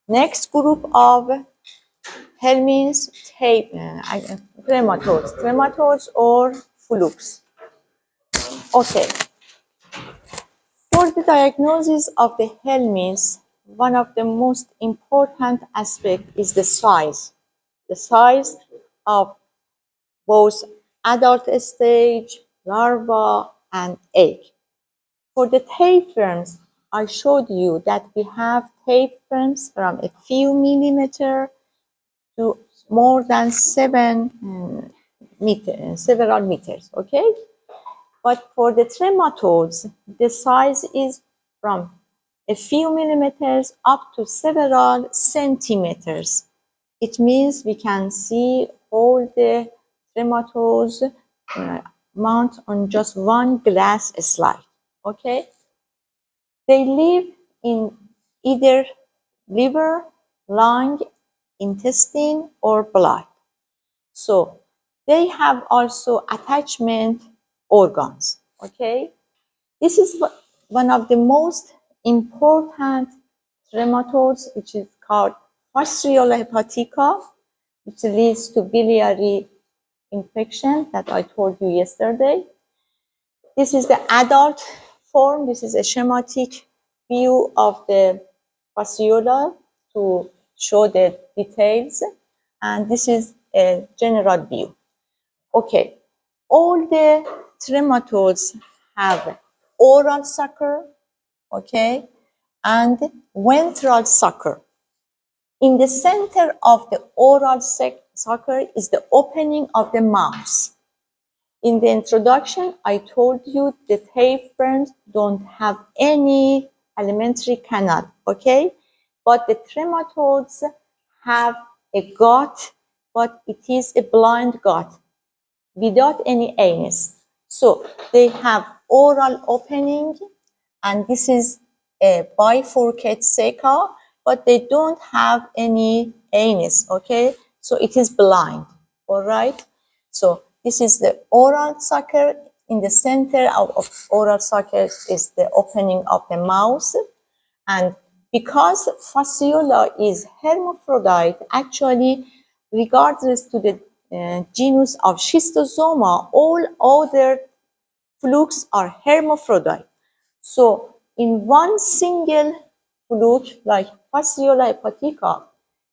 Next group of helminths, trematodes or flukes. Okay, for the diagnosis of the helminths, one of the most important aspects is the size of both adult stage, larva, and egg. For the tapeworms, I showed you that we have tapeworms from a few millimeter to more than several meters, okay? But for the trematodes, the size is from a few millimeters up to several centimeters. It means we can see all the trematodes mount on just one glass slide, okay? They live in either liver, lung, intestine, or blood. So they have also attachment organs, okay? This is one of the most important trematodes, which is called Fasciola hepatica, which leads to biliary infection that I told you yesterday. This is the adult form. This is a schematic view of the fasciola to show the details. And this is a general view. Okay, all the trematodes have oral sucker, okay, and ventral sucker. In the center of the oral sucker is the opening of the mouth. In the introduction, I told you the tapeworms don't have any alimentary canal, okay? But the trematodes have a gut, but it is a blind gut without any anus. So they have oral opening, and this is a bifurcate ceca, but they don't have any anus, okay? So it is blind, all right? So this is the oral sucker. In the center of oral sucker is the opening of the mouth. And because fasciola is hermaphrodite, actually, regardless to the genus of schistosoma, all other flukes are hermaphrodite. So in one single fluke, like Fasciola hepatica,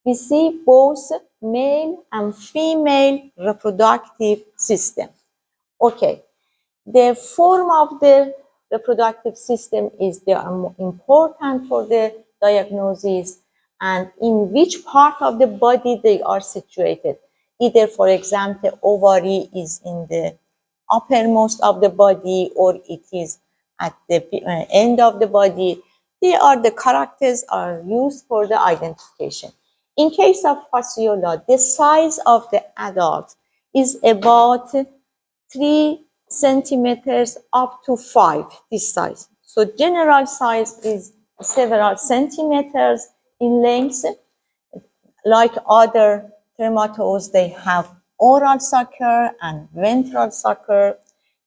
we see both male and female reproductive system. Okay, the form of the reproductive system is important for the diagnosis and in which part of the body they are situated. Either, for example, ovary is in the uppermost of the body or it is at the end of the body. They are the characters are used for the identification. In case of fasciola, the size of the adult is about 3 centimeters up to 5, this size. So general size is several centimeters in length. Like other trematodes, they have oral sucker and ventral sucker.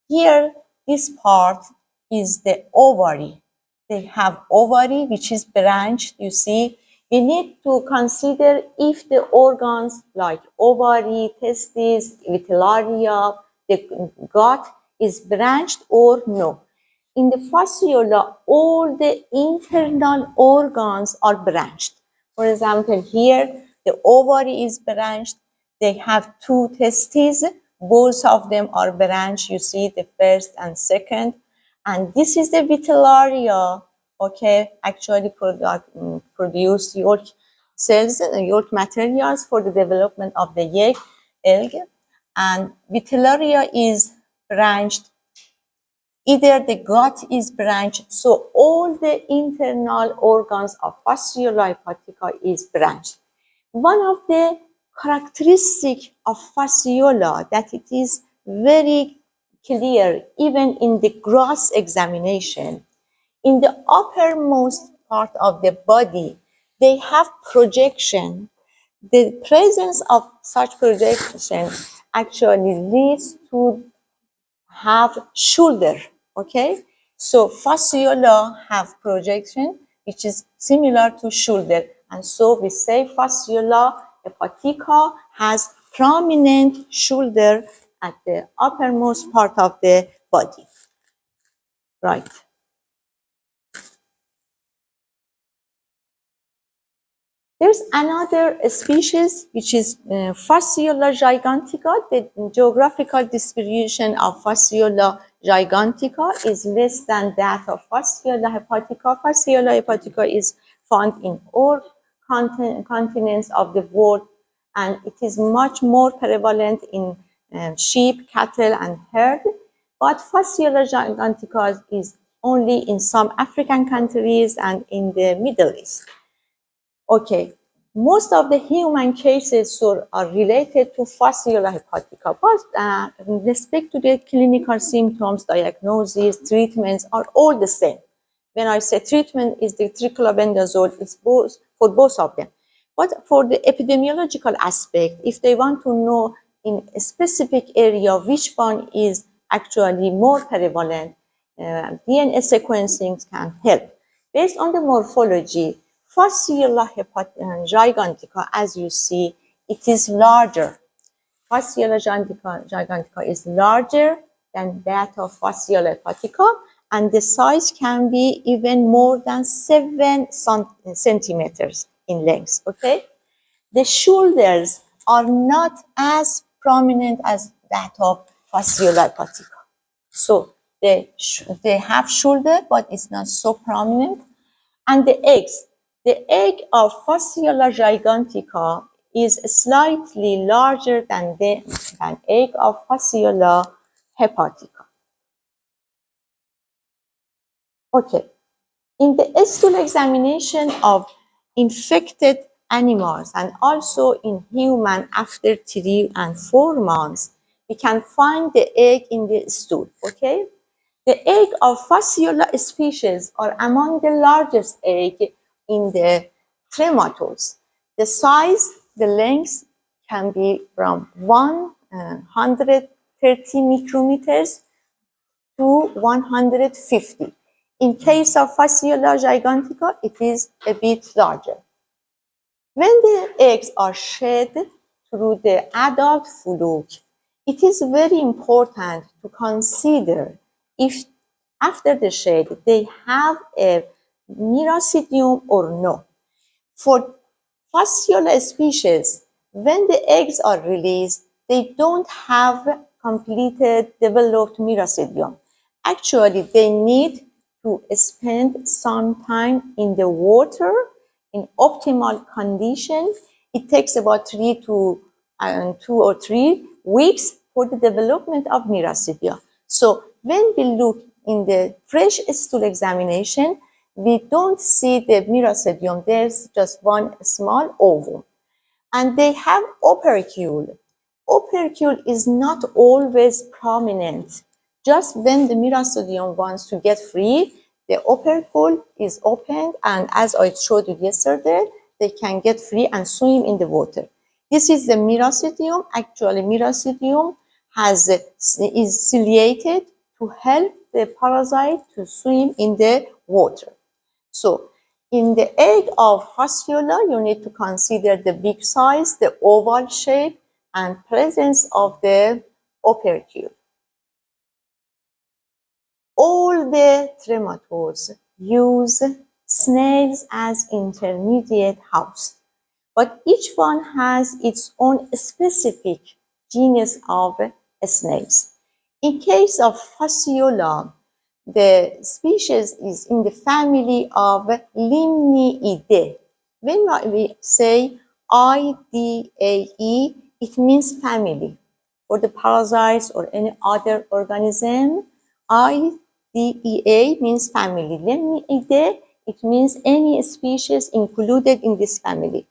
Here, this part is the ovary. They have ovary, which is branched, you see. We need to consider if the organs like ovary, testes, vitellaria, the gut is branched or no. In the fasciola, all the internal organs are branched. For example, here, the ovary is branched. They have 2 testes. Both of them are branched. You see the first and second. And this is the vitellaria, okay, actually produce yolk cells, yolk materials for the development of the egg. And vitellaria is branched. Either the gut is branched, so all the internal organs of Fasciola hepatica is branched. One of the characteristics of fasciola that it is very clear even in the gross examination. In the uppermost part of the body, they have projection. The presence of such projection actually leads to have shoulder, okay? So fasciola have projection, which is similar to shoulder, And so we say fasciola hepatica has prominent shoulder at the uppermost part of the body. Right. There's another species which is Fasciola gigantica. The geographical distribution of Fasciola gigantica is less than that of Fasciola hepatica. Fasciola hepatica is found in all continents of the world, and it is much more prevalent in sheep, cattle, and herd. But Fasciola gigantica is only in some African countries and in the Middle East. Okay, most of the human cases are related to fasciola hepatica, but with respect to the clinical symptoms, diagnosis, treatments are all the same. When I say treatment is the triclobendazole, it's both for both of them. But for the epidemiological aspect, if they want to know in a specific area which one is actually more prevalent, DNA sequencing can help. Based on the morphology, Fasciola gigantica, as you see, it is larger. Fasciola gigantica is larger than that of Fasciola hepatica, and the size can be even more than 7 centimeters in length. Okay, the shoulders are not as prominent as that of Fasciola hepatica. So they have shoulder, but it's not so prominent. And the eggs. The egg of Fasciola gigantica is slightly larger than the egg of Fasciola hepatica. Okay. In the stool examination of infected animals and also in human after 3 and 4 months, we can find the egg in the stool. Okay. The egg of Fasciola species are among the largest egg in the trematodes. The size, the length can be from 130 micrometers to 150. In case of Fasciola gigantica, it is a bit larger. When the eggs are shed through the adult fluke, it is very important to consider if after the shed they have a miracidium or no. For Fasciola species, when the eggs are released, they don't have completed developed miracidium. Actually, they need to spend some time in the water in optimal condition. It takes about 2 or 3 weeks for the development of miracidia. So when we look in the fresh stool examination, we don't see the miracidium. There's just one small ovum. And they have opercule. Opercule is not always prominent. Just when the miracidium wants to get free, the opercule is opened, and as I showed you yesterday, they can get free and swim in the water. This is the miracidium. Actually, miracidium is ciliated to help the parasite to swim in the water. So, in the egg of Fasciola, you need to consider the big size, the oval shape, and presence of the opercule. All the trematodes use snails as intermediate host, but each one has its own specific genus of snails. In case of Fasciola, the species is in the family of Limniidae. When we say IDAE, it means family. For the parasites or any other organism, IDEA means family. Limniidae, it means any species included in this family.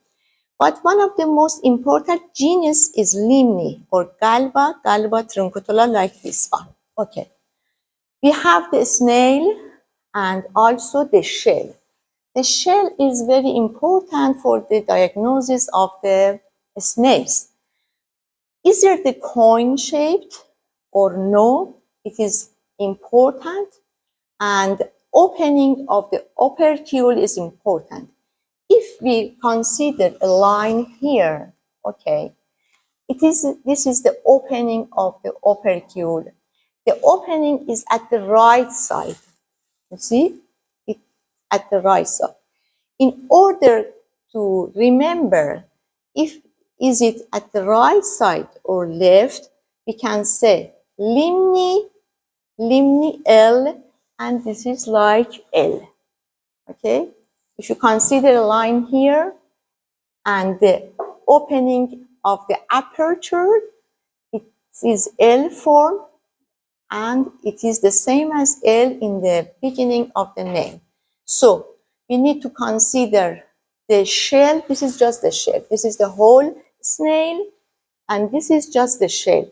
But one of the most important genus is Limni or Galba truncutola, like this one. Okay. We have the snail and also the shell. The shell is very important for the diagnosis of the snails. Is it the coin shaped or no? It is important, and opening of the opercule is important. if we consider a line here, okay, this is the opening of the opercle. The opening is at the right side. You see? It's at the right side. In order to remember if is it at the right side or left, we can say limni, limni L, and this is like L. Okay? If you consider a line here and the opening of the aperture, it is L form, and it is the same as L in the beginning of the name. So we need to consider the shell. This is just the shell. This is the whole snail, and this is just the shell.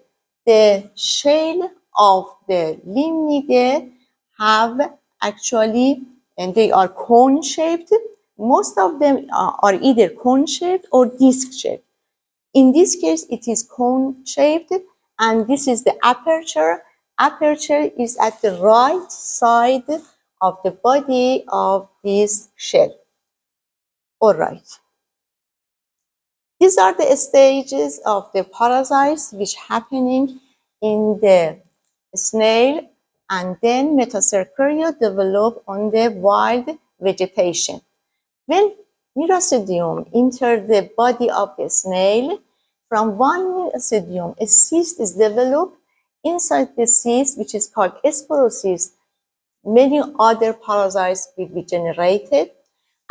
The shell of the limnide have actually, and they are cone shaped. Most of them are either cone shaped or disc shaped. In this case, it is cone shaped, and this is the aperture. Aperture is at the right side of the body of this shell. All right. These are the stages of the parasites which happening in the snail, and then metacercaria develop on the wild vegetation. When Miracidium entered the body of the snail, from one Miracidium, a cyst is developed. Inside the cyst, which is called sporocyst, many other parasites will be generated.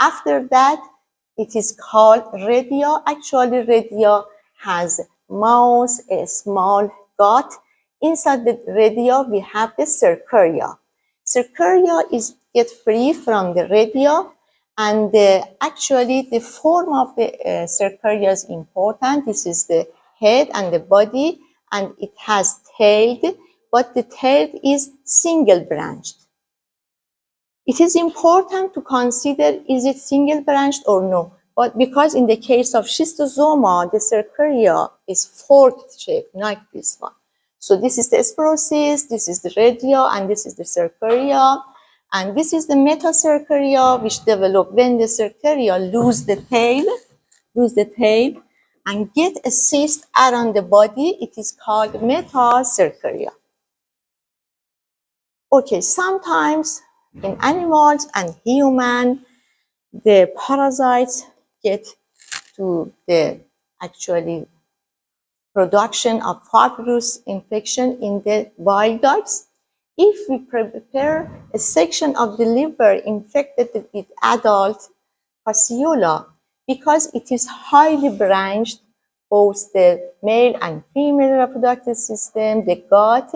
After that, it is called redia. Actually, redia has mouth, a small gut. Inside the redia, we have the cercaria. Cercaria is get free from the redia, and actually the form of the cercaria is important. This is the head and the body, and it has tailed, but the tail is single branched. It is important to consider, is it single branched or no? But because in the case of schistosoma, the cercaria is forked shaped, like this one. So this is the sporocyst, this is the redia, and this is the cercaria. And this is the metacercaria, which develop when the cercaria lose the tail, and get a cyst around the body. It is called metacercaria. Okay, sometimes in animals and human, the parasites get to the actually production of fibrous infection in the wild dogs. If we prepare a section of the liver infected with adult fasciola, because it is highly branched, both the male and female reproductive system, the gut.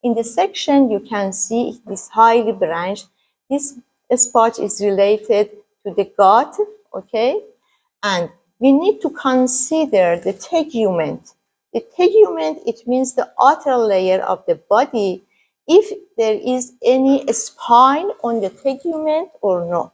In the section, you can see it is highly branched. This spot is related to the gut, okay? And we need to consider the tegument. The tegument, it means the outer layer of the body, if there is any spine on the tegument or no.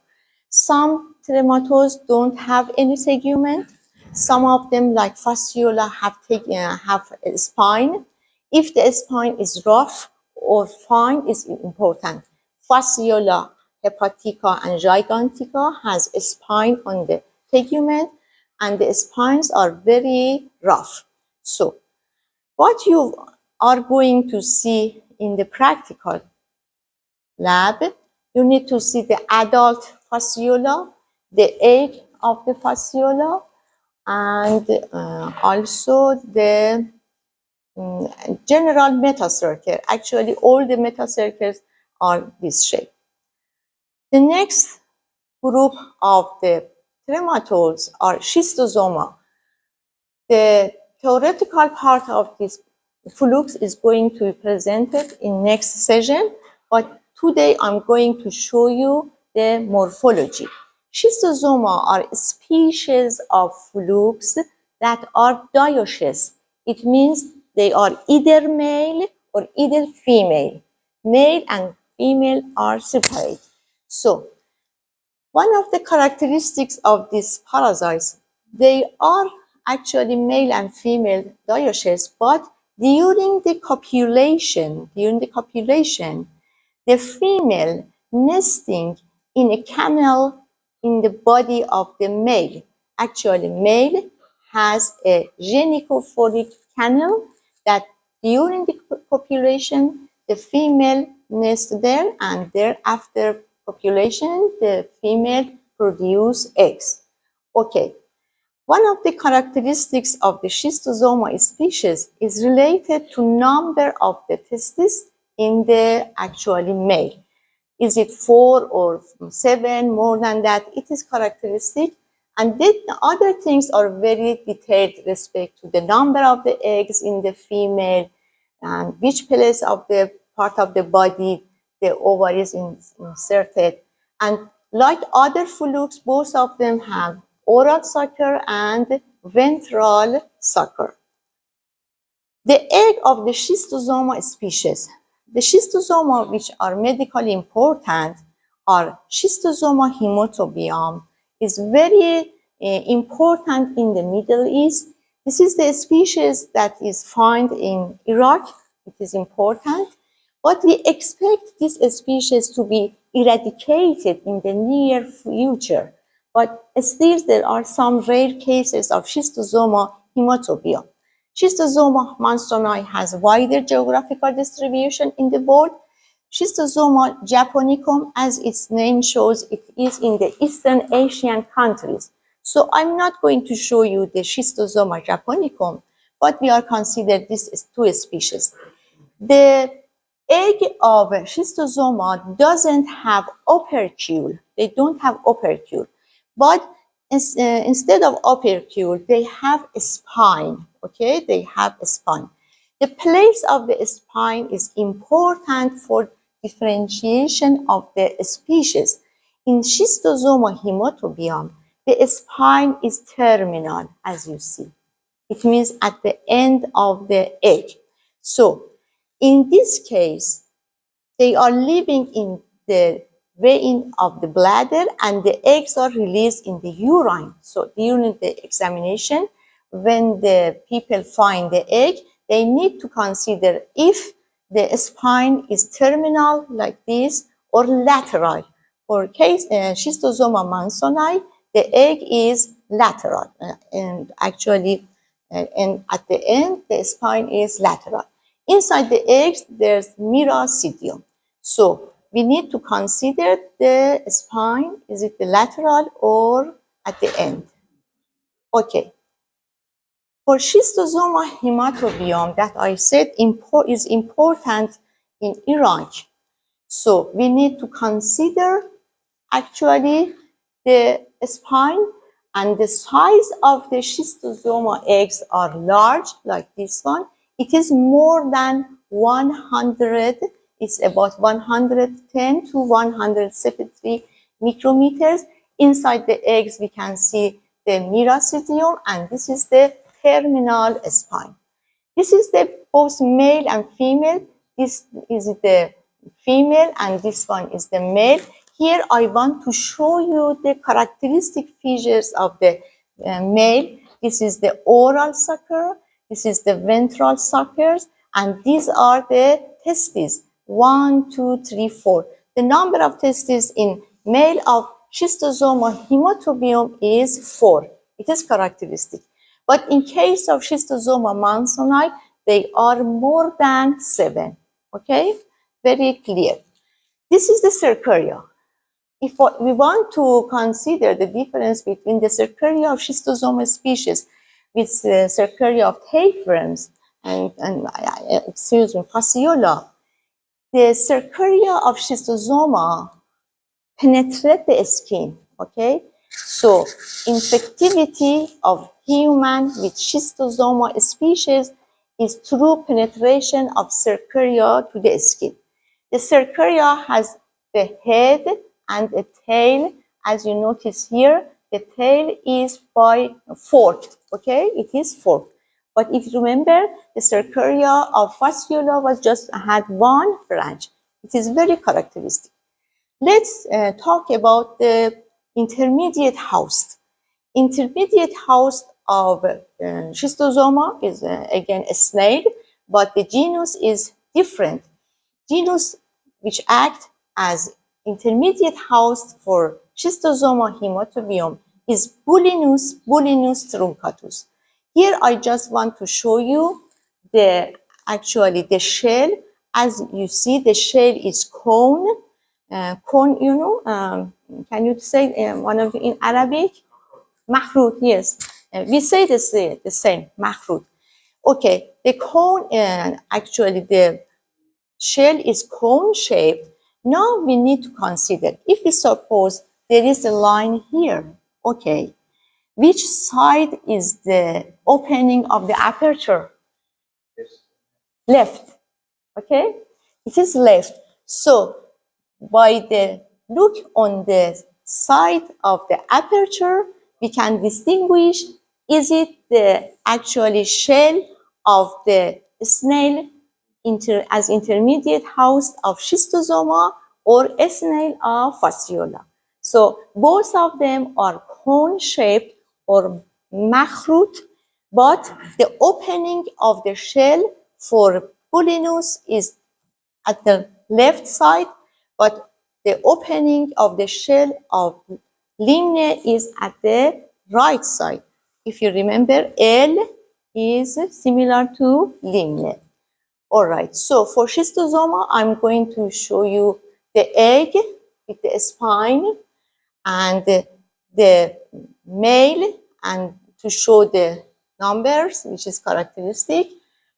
Some trematodes don't have any tegument. Some of them, like fasciola, have a spine. If the spine is rough or fine, is important. Fasciola hepatica and gigantica has a spine on the tegument, and the spines are very rough. So what you are going to see in the practical lab, you need to see the adult fasciola, the age of the fasciola, and also the general metacircle. Actually, all the metacircles are this shape. The next group of the trematodes are schistosoma. The theoretical part of this flux is going to be presented in next session, but today I'm going to show you the morphology. Schistosoma are species of flukes that are dioecious. It means they are either male or either female. Male and female are separate. So one of the characteristics of these parasites, they are actually male and female dioecious, but during the copulation, the female nesting in a camel in the body of the male. Actually, male has a genicophoric canal that during the copulation, the female nests there, and thereafter copulation, the female produce eggs. Okay, one of the characteristics of the schistosoma species is related to number of the testes in the actually male. Is it 4 or 7, more than that? It is characteristic. And then the other things are very detailed respect to the number of the eggs in the female and which place of the part of the body the ovary is inserted. And like other flukes, both of them have oral sucker and ventral sucker. The egg of the schistosoma species. The schistosoma which are medically important are schistosoma hematobium, is very important in the Middle East. This is the species that is found in Iraq. It is important, but we expect this species to be eradicated in the near future. But still, there are some rare cases of schistosoma hematobium. Schistosoma mansoni has wider geographical distribution in the world. Schistosoma japonicum, as its name shows, it is in the Eastern Asian countries. So I'm not going to show you the Schistosoma japonicum, but we are considered these two species. The egg of schistosoma doesn't have opercle. They don't have opercle, but instead of opercle, they have a spine. Okay, they have a spine. The place of the spine is important for differentiation of the species. In schistosoma hematobium, the spine is terminal, as you see. It means at the end of the egg. So, in this case, they are living in the vein of the bladder and the eggs are released in the urine. So during the examination, when the people find the egg, they need to consider if the spine is terminal like this or lateral. For case schistosoma mansoni, the egg is lateral and actually and at the end the spine is lateral. Inside the eggs, there's miracidium. So we need to consider the spine. Is it the lateral or at the end? Okay. For schistosoma hematobium that I said is important in Iraq. So we need to consider actually the spine and the size of the schistosoma eggs are large, like this one. It is more than 100, it's about 110 to 173 micrometers. Inside the eggs, we can see the miracidium, and this is the terminal spine. This is the both male and female. This is the female and this one is the male. Here I want to show you the characteristic features of the male. This is the oral sucker, this is the ventral suckers, and these are the testes. 1, 2, 3, 4. The number of testes in male of schistosoma hematobium is 4. It is characteristic. But in case of schistosoma mansoni, they are more than 7. Okay, very clear. This is the cercaria. If we want to consider the difference between the cercaria of schistosoma species with the cercaria of tapeworms and excuse me, fasciola, the cercaria of schistosoma penetrate the skin, okay? So, infectivity of human with schistosoma species is through penetration of cercaria to the skin. The cercaria has the head and a tail. As you notice here, the tail is forked, okay? It is forked. But if you remember, the cercaria of fasciola was just had one branch. It is very characteristic. Let's talk about the intermediate host. Intermediate host of schistosoma is again a snail, but the genus is different. Genus which act as intermediate host for Schistosoma hematobium is Bulinus truncatus. Here I just want to show you actually the shell. As you see, the shell is cone. Cone, can you say one of in Arabic? Mahrut, yes. We say the same, mahrut. Okay, the cone, actually the shell is cone shaped. Now we need to consider, if we suppose there is a line here, okay, which side is the opening of the aperture? Left, okay? It is left. So by the look on the side of the aperture, we can distinguish, is it the actually shell of the snail as intermediate host of schistosoma or a snail of fasciola. So both of them are cone shaped or machrut, but the opening of the shell for Bulinus is at the left side, but the opening of the shell of Limne is at the right side. If you remember, L is similar to Limne. All right, so for schistosoma, I'm going to show you the egg with the spine and the male, and to show the numbers, which is characteristic,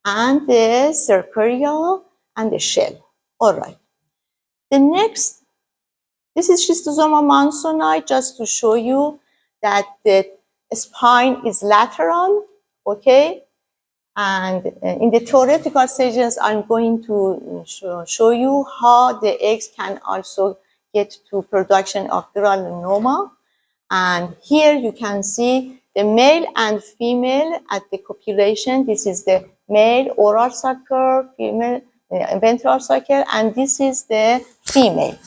and the cercaria and the shell. All right. The next, this is schistosoma mansoni, just to show you that the spine is lateral, okay? And in the theoretical stages, I'm going to show you how the eggs can also get to production of granuloma. And here you can see the male and female at the copulation. This is the male oral sucker, female ventral sucker, and this is the female.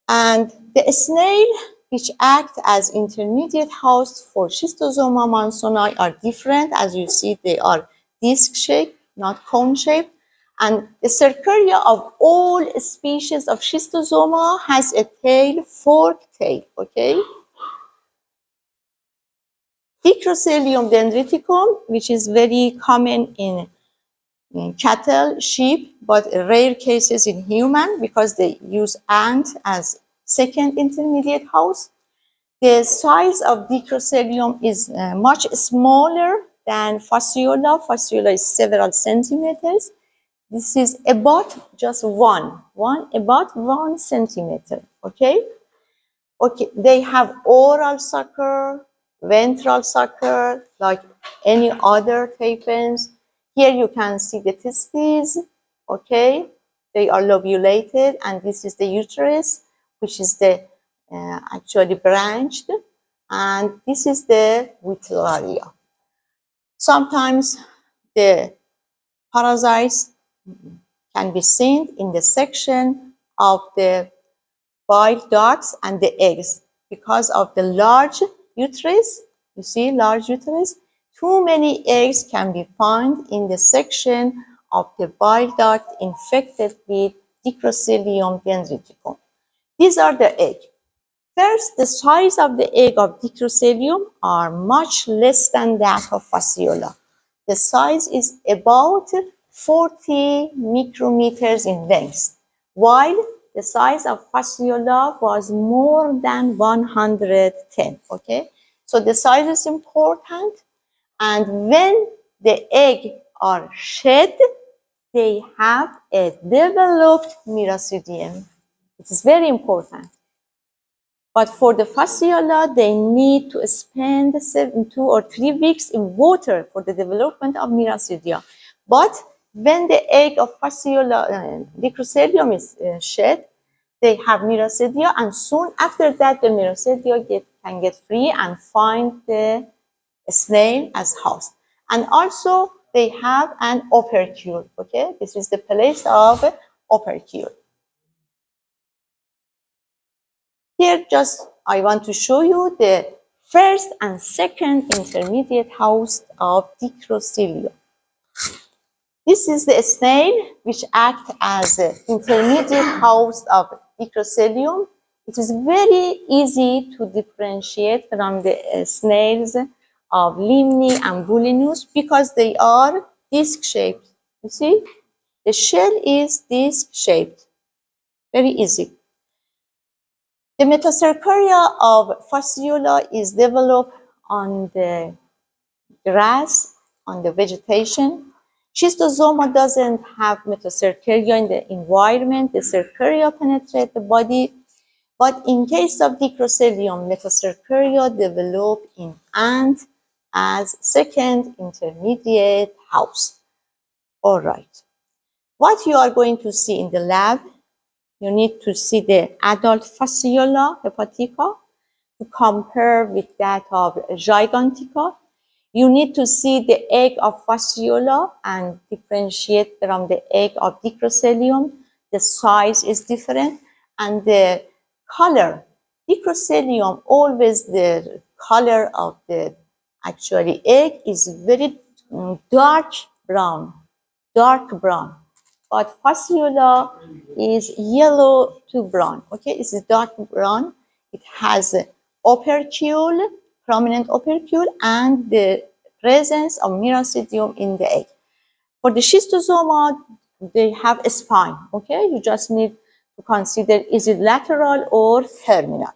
And the snail, which act as intermediate host for schistosoma mansoni, are different. As you see, they are disc-shaped, not cone-shaped. And the cercaria of all species of schistosoma has a tail, forked tail, okay? Dicrocelium dendriticum, which is very common in cattle, sheep, but rare cases in human because they use ant as second intermediate house. The size of dicrocelium is much smaller than fasciola. Fasciola is several centimeters. This is about just about 1 centimeter, okay? Okay, they have oral sucker, ventral sucker, like any other tapeworms. Here you can see the testes, okay? They are lobulated, and this is the uterus, which is the actually branched, and this is the vitellaria. Sometimes the parasites can be seen in the section of the bile ducts and the eggs. Because of the large uterus, you see large uterus, too many eggs can be found in the section of the bile duct infected with Dicrocelium dendriticum. These are the eggs. First, the size of the egg of Dicrocelium are much less than that of Fasciola. The size is about 40 micrometers in length, while the size of Fasciola was more than 110, okay? So the size is important, and when the egg are shed, they have a developed miracidium. It is very important. But for the fasciola, they need to spend 2 or 3 weeks in water for the development of miracidia. But when the egg of fasciola, dicrocelium is shed, they have miracidia, and soon after that, the miracidia can get free and find the snail as host. And also, they have an opercule, okay? This is the place of opercule. Here, just I want to show you the first and second intermediate host of Dicrocelium. This is the snail which acts as an intermediate host of Dicrocelium. It is very easy to differentiate from the snails of limni and bulinus because they are disc shaped. You see, the shell is disc shaped. Very easy. The metacercaria of fasciola is developed on the grass, on the vegetation. Schistosoma doesn't have metacercaria in the environment. The cercaria penetrate the body. But in case of Dicrocelium, metacercaria develop in ant as second intermediate house. All right. What you are going to see in the lab, you need to see the adult fasciola hepatica to compare with that of gigantica. You need to see the egg of fasciola and differentiate from the egg of Dicrocelium. The size is different and the color. Dicrocelium, always the color of the actually egg is very dark brown, but fasciola is yellow to brown. Okay, it's dark brown. It has opercule, prominent opercule, and the presence of miracidium in the egg. For the schistosoma, they have a spine. Okay, you just need to consider is it lateral or terminal.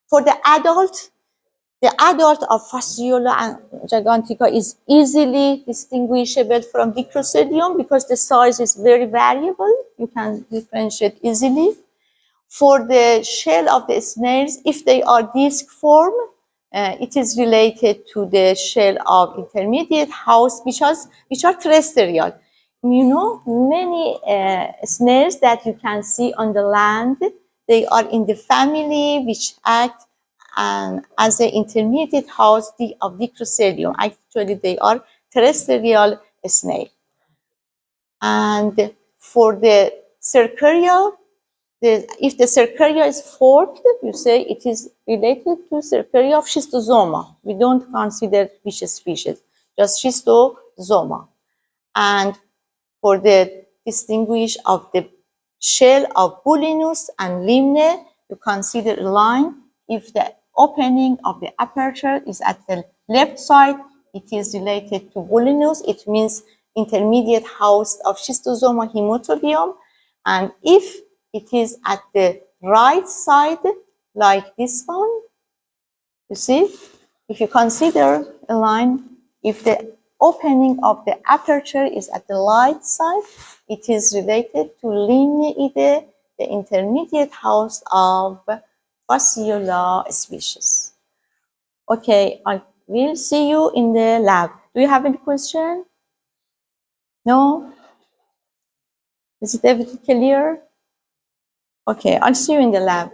For the adult of fasciola and gigantica is easily distinguishable from Dicrocelium because the size is very variable. You can differentiate easily. For the shell of the snails, if they are disc form, it is related to the shell of intermediate house, which are terrestrial. You know, many snails that you can see on the land, they are in the family which act as an intermediate house of Dicrocelium. Actually, they are terrestrial snail. And for the cercaria, if the cercaria is forked, you say it is related to cercaria of schistosoma. We don't consider which species, just schistosoma. And for the distinguish of the shell of bulinus and limne, you consider a line. If the opening of the aperture is at the left side, it is related to bulinus. It means intermediate house of schistosoma hemotobium. And if it is at the right side, like this one, you see, if you consider a line, if the opening of the aperture is at the light side, it is related to Limniidae, the intermediate house of Fasciola species. Okay, I will see you in the lab. Do you have any question? No? Is it everything clear? Okay, I'll see you in the lab.